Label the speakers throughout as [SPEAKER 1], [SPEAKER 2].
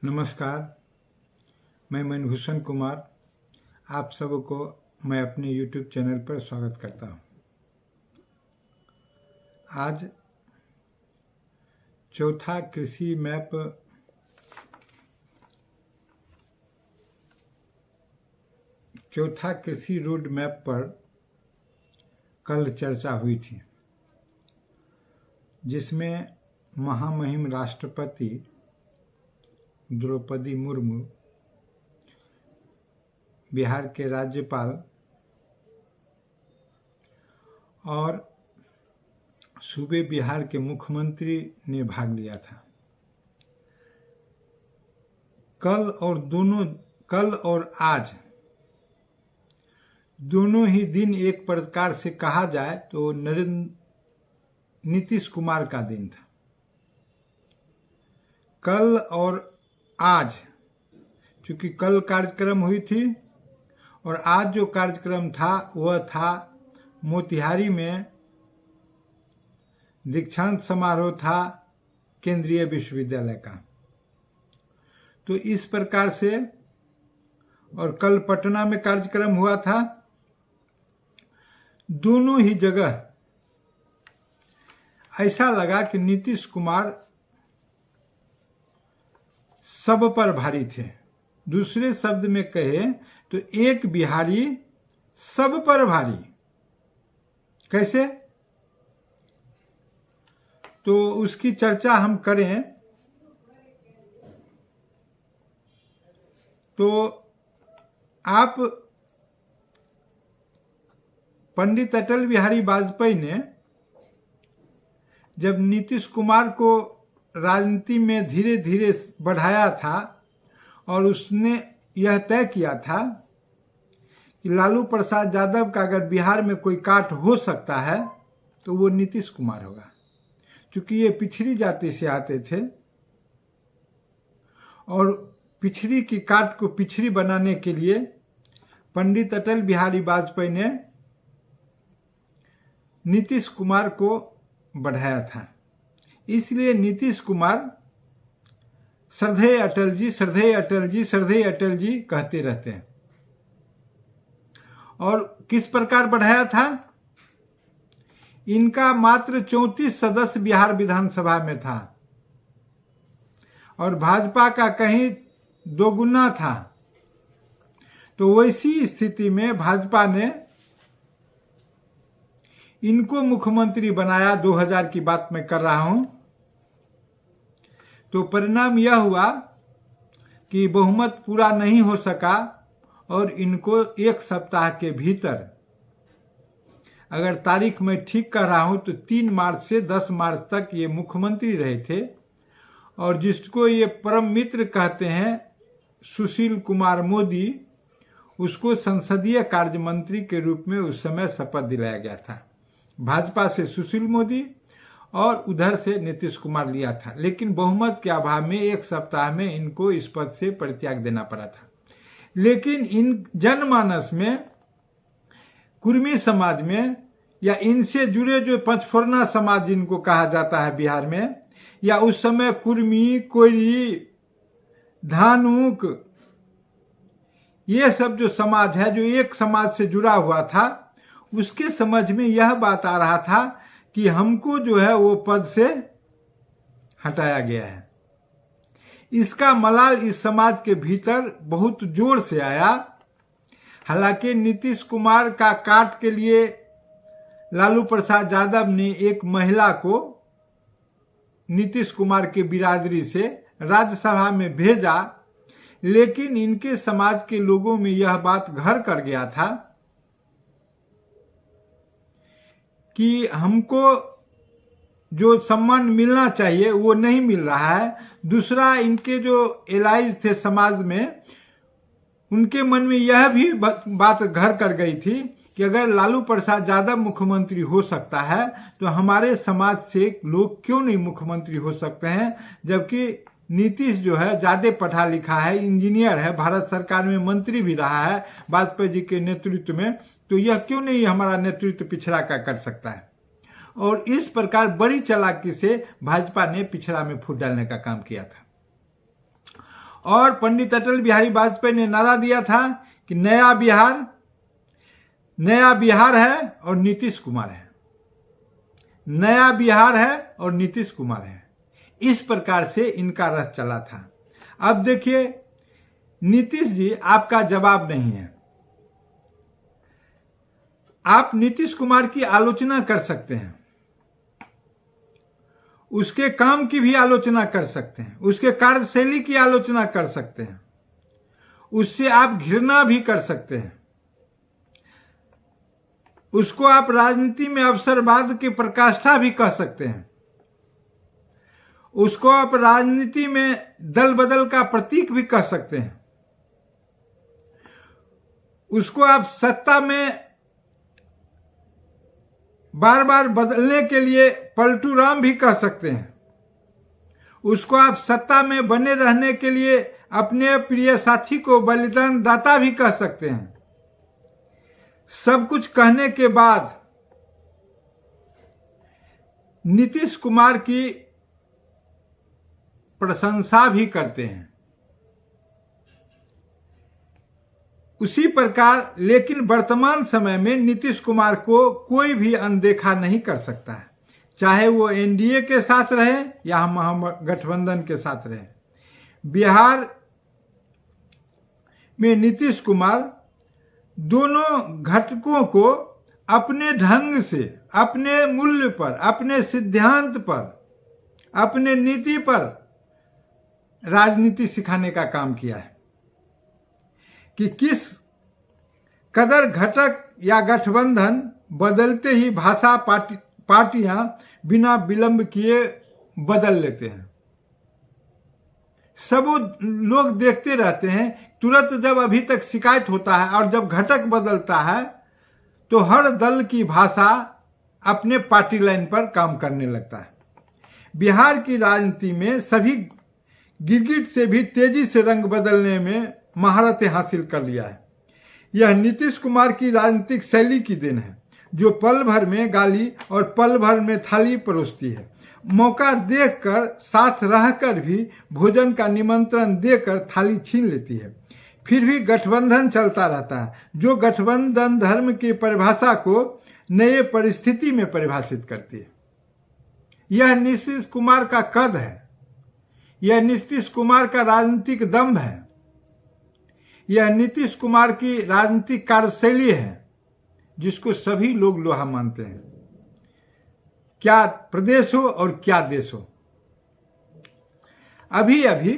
[SPEAKER 1] नमस्कार, मैं मनभूषण कुमार आप सबको मैं अपने YouTube चैनल पर स्वागत करता हूँ। आज चौथा कृषि रोड मैप पर कल चर्चा हुई थी, जिसमें महामहिम राष्ट्रपति द्रौपदी मुर्मू, बिहार के राज्यपाल और सूबे बिहार के मुख्यमंत्री ने भाग लिया था। कल और आज दोनों ही दिन एक प्रकार से कहा जाए तो नीतीश कुमार का दिन था। कल और आज, चूंकि कल कार्यक्रम हुई थी और आज जो कार्यक्रम था वह था मोतिहारी में दीक्षांत समारोह था केंद्रीय विश्वविद्यालय का। तो इस प्रकार से, और कल पटना में कार्यक्रम हुआ था। दोनों ही जगह ऐसा लगा कि नीतीश कुमार सब पर भारी थे। दूसरे शब्द में कहे तो एक बिहारी सब पर भारी। कैसे? तो उसकी चर्चा हम करें तो आप पंडित अटल बिहारी वाजपेयी ने जब नीतीश कुमार को राजनीति में धीरे धीरे बढ़ाया था और उसने यह तय किया था कि लालू प्रसाद यादव का अगर बिहार में कोई काट हो सकता है तो वो नीतीश कुमार होगा, क्योंकि ये पिछड़ी जाति से आते थे और पिछड़ी की काट को पिछड़ी बनाने के लिए पंडित अटल बिहारी वाजपेयी ने नीतीश कुमार को बढ़ाया था। इसलिए नीतीश कुमार श्रद्धेय अटल जी, श्रद्धेय अटल जी, श्रद्धेय अटल जी कहते रहते हैं। और किस प्रकार बढ़ाया था? इनका मात्र 34 सदस्य बिहार विधानसभा में था और भाजपा का कहीं दोगुना था। तो वैसी स्थिति में भाजपा ने इनको मुख्यमंत्री बनाया। 2000 की बात मैं कर रहा हूं। तो परिणाम यह हुआ कि बहुमत पूरा नहीं हो सका और इनको एक सप्ताह के भीतर, अगर तारीख मैं ठीक कर रहा हूं तो 3 मार्च से 10 मार्च तक ये मुख्यमंत्री रहे थे। और जिसको ये परम मित्र कहते हैं सुशील कुमार मोदी, उसको संसदीय कार्य मंत्री के रूप में उस समय शपथ दिलाया गया था। भाजपा से सुशील मोदी और उधर से नीतीश कुमार लिया था, लेकिन बहुमत के अभाव में एक सप्ताह में इनको इस पद से परित्याग देना पड़ा था। लेकिन इन जनमानस में, कुर्मी समाज में, या इनसे जुड़े जो पंचफोरना समाज जिनको कहा जाता है बिहार में, या उस समय कुर्मी, कोयरी, धानुक, ये सब जो समाज है जो एक समाज से जुड़ा हुआ था, उसके समझ में यह बात आ रहा था कि हमको जो है वो पद से हटाया गया है। इसका मलाल इस समाज के भीतर बहुत जोर से आया। हालांकि नीतीश कुमार का काट के लिए लालू प्रसाद यादव ने एक महिला को नीतीश कुमार के बिरादरी से राज्यसभा में भेजा, लेकिन इनके समाज के लोगों में यह बात घर कर गया था कि हमको जो सम्मान मिलना चाहिए वो नहीं मिल रहा है। दूसरा, इनके जो एलाइज थे समाज में, उनके मन में यह भी बात घर कर गई थी कि अगर लालू प्रसाद यादव मुख्यमंत्री हो सकता है तो हमारे समाज से लोग क्यों नहीं मुख्यमंत्री हो सकते हैं, जबकि नीतीश जो है ज्यादा पढ़ा लिखा है, इंजीनियर है, भारत सरकार में मंत्री भी रहा है वाजपेयी जी के नेतृत्व में, तो यह क्यों नहीं हमारा नेतृत्व पिछड़ा का कर सकता है। और इस प्रकार बड़ी चालाकी से भाजपा ने पिछड़ा में फूट डालने का काम किया था। और पंडित अटल बिहारी वाजपेयी ने नारा दिया था कि नया बिहार है और नीतीश कुमार है, नया बिहार है और नीतीश कुमार है। इस प्रकार से इनका रथ चला था। अब देखिए, नीतीश जी आपका जवाब नहीं है। आप नीतीश कुमार की आलोचना कर सकते हैं, उसके काम की भी आलोचना कर सकते हैं, उसके कार्यशैली की आलोचना कर सकते हैं, उससे आप घृणा भी कर सकते हैं, उसको आप राजनीति में अवसरवाद की प्रकाष्ठा भी कह सकते हैं, उसको आप राजनीति में दल बदल का प्रतीक भी कह सकते हैं, उसको आप सत्ता में बार बार बदलने के लिए पलटू राम भी कह सकते हैं, उसको आप सत्ता में बने रहने के लिए अपने प्रिय साथी को बलिदान दाता भी कह सकते हैं। सब कुछ कहने के बाद नीतीश कुमार की प्रशंसा भी करते हैं। उसी प्रकार लेकिन वर्तमान समय में नीतीश कुमार को कोई भी अनदेखा नहीं कर सकता है, चाहे वो एनडीए के साथ रहे या महागठबंधन के साथ रहे। बिहार में नीतीश कुमार दोनों घटकों को अपने ढंग से, अपने मूल्य पर, अपने सिद्धांत पर, अपने नीति पर राजनीति सिखाने का काम किया है कि किस कदर घटक या गठबंधन बदलते ही भाषा पार्टियां बिना विलंब किए बदल लेते हैं। सब लोग देखते रहते हैं, तुरंत जब अभी तक शिकायत होता है और जब घटक बदलता है तो हर दल की भाषा अपने पार्टी लाइन पर काम करने लगता है। बिहार की राजनीति में सभी गिरगिट से भी तेजी से रंग बदलने में महारत हासिल कर लिया है। यह नीतीश कुमार की राजनीतिक शैली की देन है, जो पल भर में गाली और पल भर में थाली परोसती है। मौका देखकर, साथ रहकर भी भोजन का निमंत्रण देकर थाली छीन लेती है। फिर भी गठबंधन चलता रहता है, जो गठबंधन धर्म की परिभाषा को नए परिस्थिति में परिभाषित करती है। यह नीतीश कुमार का कद है, यह नीतीश कुमार का राजनीतिक दम्भ है, यह नीतीश कुमार की राजनीतिक कार्यशैली है, जिसको सभी लोग लोहा मानते हैं, क्या प्रदेश हो और क्या देश हो। अभी अभी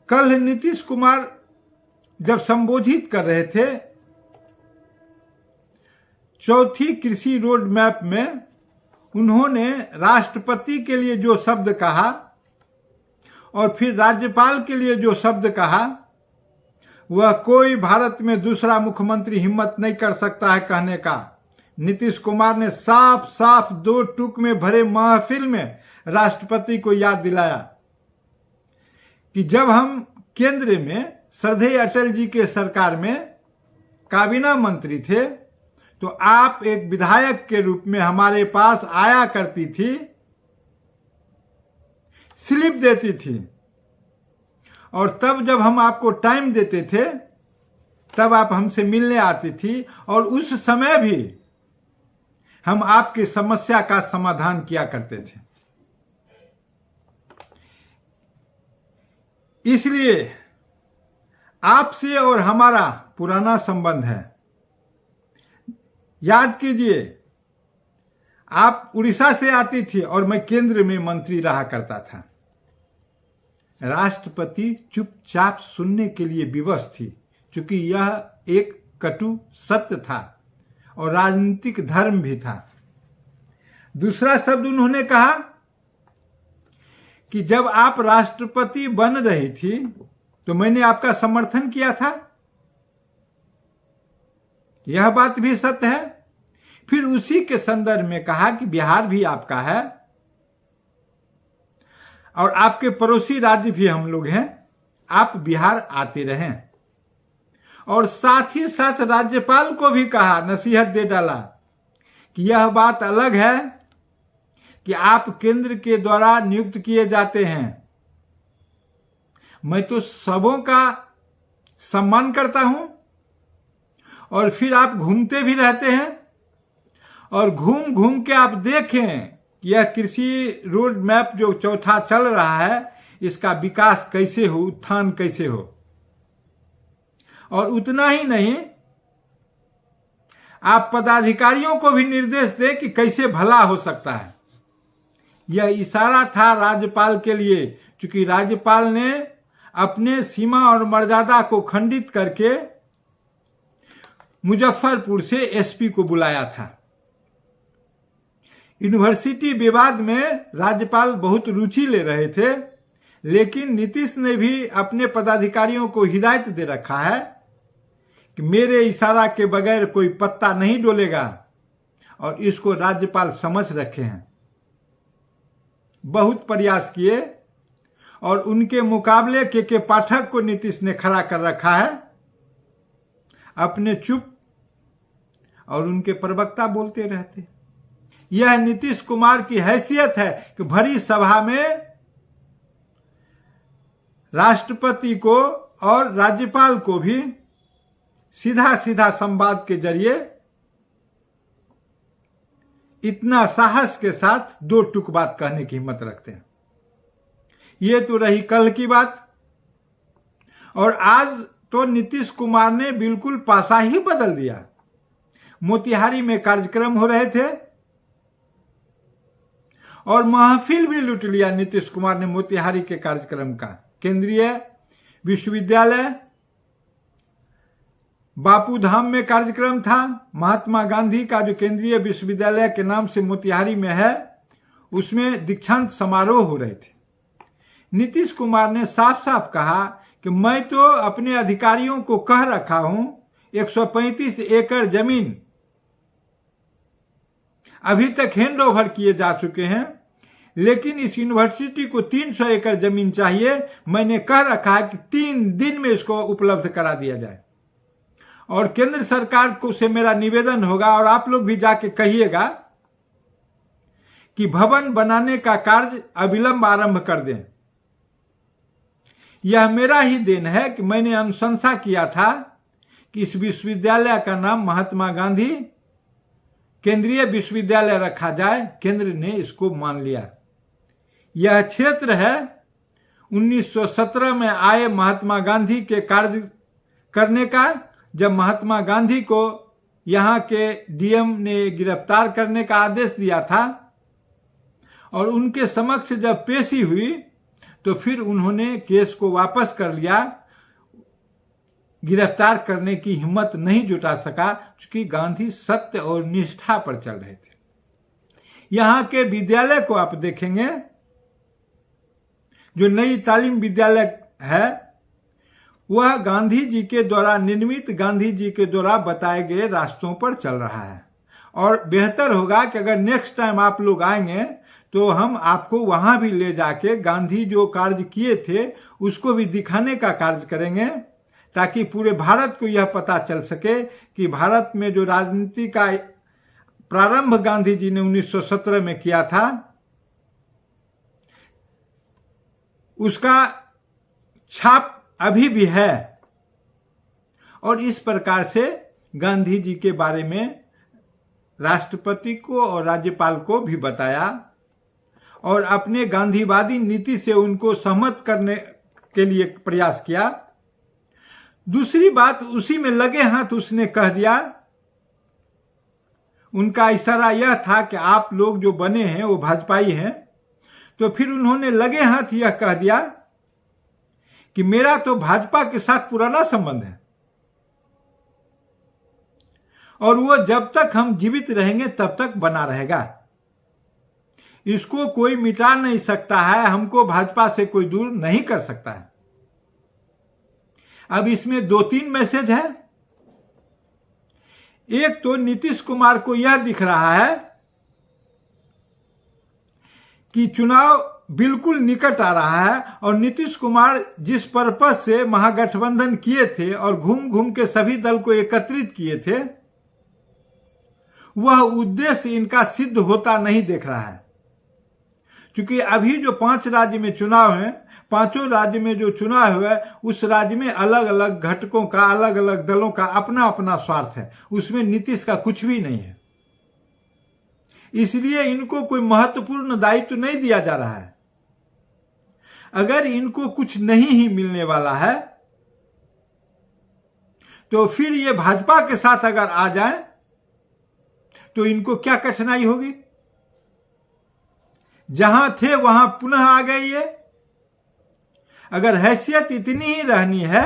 [SPEAKER 1] कल नीतीश कुमार जब संबोधित कर रहे थे चौथी कृषि रोड मैप में, उन्होंने राष्ट्रपति के लिए जो शब्द कहा और फिर राज्यपाल के लिए जो शब्द कहा, वह कोई भारत में दूसरा मुख्यमंत्री हिम्मत नहीं कर सकता है कहने का। नीतीश कुमार ने साफ साफ दो टूक में भरे महफिल में राष्ट्रपति को याद दिलाया कि जब हम केंद्र में श्रद्धेय अटल जी के सरकार में काबीना मंत्री थे तो आप एक विधायक के रूप में हमारे पास आया करती थी, स्लिप देती थी, और तब जब हम आपको टाइम देते थे तब आप हमसे मिलने आती थी, और उस समय भी हम आपकी समस्या का समाधान किया करते थे। इसलिए आपसे और हमारा पुराना संबंध है। याद कीजिए, आप उड़ीसा से आती थी और मैं केंद्र में मंत्री रहा करता था। राष्ट्रपति चुपचाप सुनने के लिए विवश थी, क्योंकि यह एक कटु सत्य था और राजनीतिक धर्म भी था। दूसरा शब्द उन्होंने कहा कि जब आप राष्ट्रपति बन रही थी तो मैंने आपका समर्थन किया था, यह बात भी सत्य है। फिर उसी के संदर्भ में कहा कि बिहार भी आपका है और आपके पड़ोसी राज्य भी हम लोग हैं, आप बिहार आते रहें। और साथ ही साथ राज्यपाल को भी कहा, नसीहत दे डाला कि यह बात अलग है कि आप केंद्र के द्वारा नियुक्त किए जाते हैं। मैं तो सबों का सम्मान करता हूं, और फिर आप घूमते भी रहते हैं, और घूम घूम के आप देखें यह कृषि रोड मैप जो चौथा चल रहा है, इसका विकास कैसे हो, उत्थान कैसे हो। और उतना ही नहीं, आप पदाधिकारियों को भी निर्देश दें कि कैसे भला हो सकता है। यह इशारा था राज्यपाल के लिए, क्योंकि राज्यपाल ने अपने सीमा और मर्यादा को खंडित करके मुजफ्फरपुर से एसपी को बुलाया था। यूनिवर्सिटी विवाद में राज्यपाल बहुत रुचि ले रहे थे, लेकिन नीतीश ने भी अपने पदाधिकारियों को हिदायत दे रखा है कि मेरे इशारा के बगैर कोई पत्ता नहीं डोलेगा, और इसको राज्यपाल समझ रखे हैं। बहुत प्रयास किए, और उनके मुकाबले के पाठक को नीतीश ने खड़ा कर रखा है। अपने चुप और उनके प्रवक्ता बोलते रहते। यह नीतीश कुमार की हैसियत है कि भरी सभा में राष्ट्रपति को और राज्यपाल को भी सीधा सीधा संवाद के जरिए इतना साहस के साथ दो टुक बात कहने की हिम्मत रखते हैं। ये तो रही कल की बात, और आज तो नीतीश कुमार ने बिल्कुल पासा ही बदल दिया। मोतिहारी में कार्यक्रम हो रहे थे और महफिल भी लूट लिया नीतीश कुमार ने मोतिहारी के कार्यक्रम का। केंद्रीय विश्वविद्यालय बापू धाम में कार्यक्रम था। महात्मा गांधी का जो केंद्रीय विश्वविद्यालय के नाम से मोतिहारी में है, उसमें दीक्षांत समारोह हो रहे थे। नीतीश कुमार ने साफ साफ कहा कि मैं तो अपने अधिकारियों को कह रखा हूं 135 एकड़ जमीन अभी तक हैंड ओवर किए जा चुके हैं, लेकिन इस यूनिवर्सिटी को 300 एकड़ जमीन चाहिए। मैंने कह रखा है कि 3 दिन में इसको उपलब्ध करा दिया जाए। और केंद्र सरकार को से मेरा निवेदन होगा, और आप लोग भी जाके कहिएगा कि भवन बनाने का कार्य अविलंब आरंभ कर दें। यह मेरा ही देन है कि मैंने अनुशंसा किया था कि इस विश्वविद्यालय का नाम महात्मा गांधी केंद्रीय विश्वविद्यालय रखा जाए। केंद्र ने इसको मान लिया। यह क्षेत्र है 1917 में आए महात्मा गांधी के कार्य करने का, जब महात्मा गांधी को यहां के डीएम ने गिरफ्तार करने का आदेश दिया था, और उनके समक्ष जब पेशी हुई तो फिर उन्होंने केस को वापस कर लिया। गिरफ्तार करने की हिम्मत नहीं जुटा सका, क्योंकि गांधी सत्य और निष्ठा पर चल रहे थे। यहां के विद्यालय को आप देखेंगे, जो नई तालीम विद्यालय है, वह गांधी जी के द्वारा निर्मित, गांधी जी के द्वारा बताए गए रास्तों पर चल रहा है। और बेहतर होगा कि अगर नेक्स्ट टाइम आप लोग आएंगे तो हम आपको वहां भी ले जाके गांधी जो कार्य किए थे उसको भी दिखाने का कार्य करेंगे, ताकि पूरे भारत को यह पता चल सके कि भारत में जो राजनीति का प्रारंभ गांधी जी ने 1917 में किया था, उसका छाप अभी भी है। और इस प्रकार से गांधी जी के बारे में राष्ट्रपति को और राज्यपाल को भी बताया, और अपने गांधीवादी नीति से उनको सहमत करने के लिए प्रयास किया। दूसरी बात, उसी में लगे हाथ उसने कह दिया, उनका इशारा यह था कि आप लोग जो बने हैं वो भाजपाई हैं, तो फिर उन्होंने लगे हाथ यह कह दिया कि मेरा तो भाजपा के साथ पुराना संबंध है, और वो जब तक हम जीवित रहेंगे तब तक बना रहेगा। इसको कोई मिटा नहीं सकता है, हमको भाजपा से कोई दूर नहीं कर सकता है। अब इसमें 2-3 मैसेज है। एक तो नीतीश कुमार को यह दिख रहा है कि चुनाव बिल्कुल निकट आ रहा है, और नीतीश कुमार जिस पर्पस से महागठबंधन किए थे और घूम घूम के सभी दल को एकत्रित किए थे, वह उद्देश्य इनका सिद्ध होता नहीं दिख रहा है। क्योंकि अभी जो 5 राज्य में चुनाव है, 5 राज्य में जो चुनाव हुआ है उस राज्य में अलग अलग घटकों का, अलग अलग दलों का अपना अपना स्वार्थ है, उसमें नीतीश का कुछ भी नहीं है। इसलिए इनको कोई महत्वपूर्ण दायित्व नहीं दिया जा रहा है। अगर इनको कुछ नहीं ही मिलने वाला है तो फिर ये भाजपा के साथ अगर आ जाए तो इनको क्या कठिनाई होगी। जहां थे वहां पुनः आ गए ये। अगर हैसियत इतनी ही रहनी है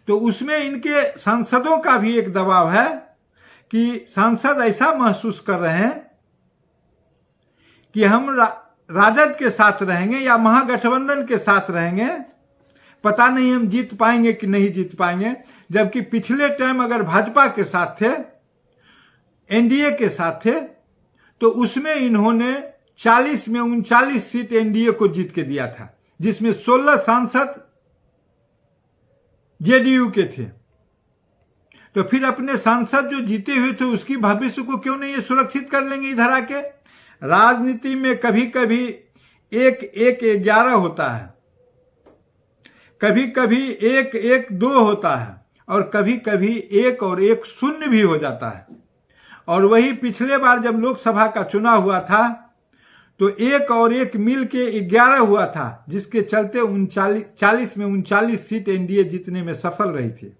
[SPEAKER 1] तो उसमें इनके सांसदों का भी एक दबाव है कि सांसद ऐसा महसूस कर रहे हैं कि हम राजद के साथ रहेंगे या महागठबंधन के साथ रहेंगे, पता नहीं हम जीत पाएंगे कि नहीं जीत पाएंगे। जबकि पिछले टाइम अगर भाजपा के साथ थे, एनडीए के साथ थे, तो उसमें इन्होंने 40 में 39 सीट एनडीए को जीत के दिया था, जिसमें 16 सांसद जेडीयू के थे। तो फिर अपने सांसद जो जीते हुए थे उसकी भविष्य को क्यों नहीं ये सुरक्षित कर लेंगे इधर आके। राजनीति में कभी कभी 1-1-11 होता है, कभी कभी 1-1-2 होता है, और कभी कभी 1 और 1 शून्य भी हो जाता है। और वही पिछले बार जब लोकसभा का चुनाव हुआ था तो 1 और 1 मिल के 11 हुआ था, जिसके चलते 40 में 39 सीट एनडीए जीतने में सफल रही थी।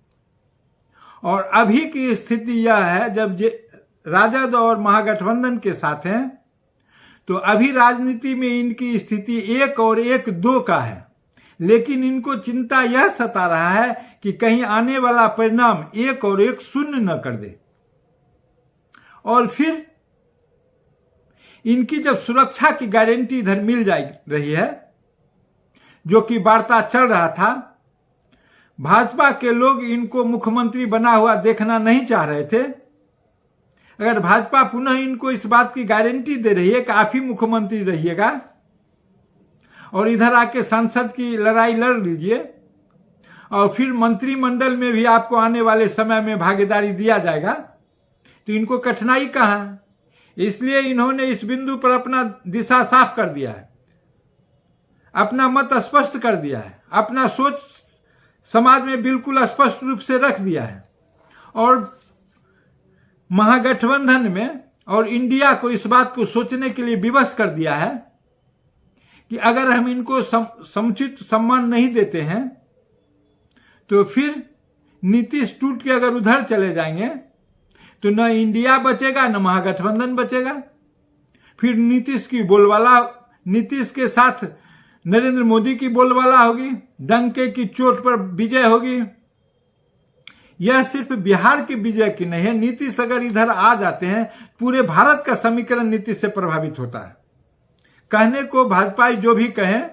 [SPEAKER 1] और अभी की स्थिति यह है, जब राजद और महागठबंधन के साथ हैं तो अभी राजनीति में इनकी स्थिति 1 और 1-2 का है। लेकिन इनको चिंता यह सता रहा है कि कहीं आने वाला परिणाम 1 और 1 शून्य न कर दे। और फिर इनकी जब सुरक्षा की गारंटी इधर मिल जा रही है, जो कि वार्ता चल रहा था, भाजपा के लोग इनको मुख्यमंत्री बना हुआ देखना नहीं चाह रहे थे। अगर भाजपा पुनः इनको इस बात की गारंटी दे रही है कि आप ही मुख्यमंत्री रहिएगा और इधर आके संसद की लड़ाई लड़ लीजिए और फिर मंत्रिमंडल में भी आपको आने वाले समय में भागीदारी दिया जाएगा, तो इनको कठिनाई कहां है। इसलिए इन्होंने इस बिंदु पर अपना दिशा साफ कर दिया है, अपना मत स्पष्ट कर दिया है, अपना सोच समाज में बिल्कुल स्पष्ट रूप से रख दिया है। और महागठबंधन में और इंडिया को इस बात को सोचने के लिए विवश कर दिया है कि अगर हम इनको समुचित सम्मान नहीं देते हैं तो फिर नीतीश टूट के अगर उधर चले जाएंगे तो न इंडिया बचेगा न महागठबंधन बचेगा। फिर नीतीश की बोलबाला, नीतीश के साथ नरेंद्र मोदी की बोलबाला होगी, डंके की चोट पर विजय होगी। यह सिर्फ बिहार की विजय की नहीं है, नीतीश अगर इधर आ जाते हैं पूरे भारत का समीकरण नीतीश से प्रभावित होता है। कहने को भाजपाई जो भी कहें,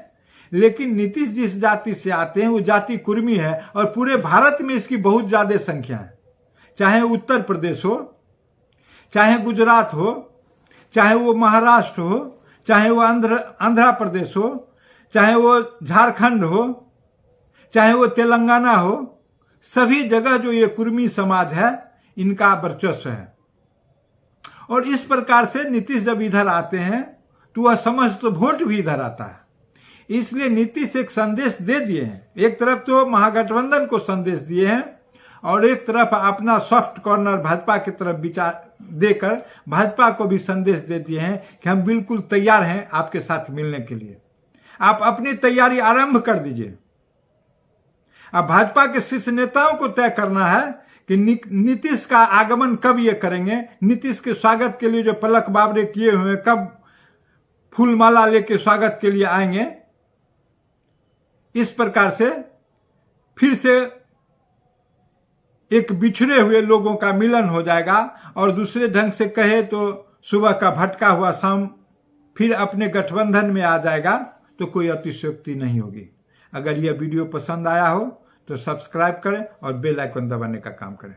[SPEAKER 1] लेकिन नीतीश जिस जाति से आते हैं वो जाति कुर्मी है और पूरे भारत में इसकी बहुत ज्यादा संख्या है। चाहे उत्तर प्रदेश हो, चाहे गुजरात हो, चाहे वो महाराष्ट्र हो, चाहे वो आंध्र प्रदेश हो, चाहे वो झारखंड हो, चाहे वो तेलंगाना हो, सभी जगह जो ये कुर्मी समाज है इनका वर्चस्व है। और इस प्रकार से नीतीश जब इधर आते हैं तो वह समझ तो वोट भी इधर आता है। इसलिए नीतीश एक संदेश दे दिए हैं, एक तरफ तो महागठबंधन को संदेश दिए हैं और एक तरफ अपना सॉफ्ट कॉर्नर भाजपा की तरफ विचार देकर भाजपा को भी संदेश दे दिए हैं कि हम बिल्कुल तैयार हैं आपके साथ मिलने के लिए, आप अपनी तैयारी आरंभ कर दीजिए। अब भाजपा के शीर्ष नेताओं को तय करना है कि नीतीश का आगमन कब ये करेंगे, नीतीश के स्वागत के लिए जो पलक बावरे किए हुए कब फूलमाला लेके स्वागत के लिए आएंगे। इस प्रकार से फिर से एक बिछड़े हुए लोगों का मिलन हो जाएगा और दूसरे ढंग से कहे तो सुबह का भटका हुआ शाम फिर अपने गठबंधन में आ जाएगा, तो कोई अतिशयोक्ति नहीं होगी। अगर यह वीडियो पसंद आया हो तो सब्सक्राइब करें और बेल आइकन दबाने का काम करें।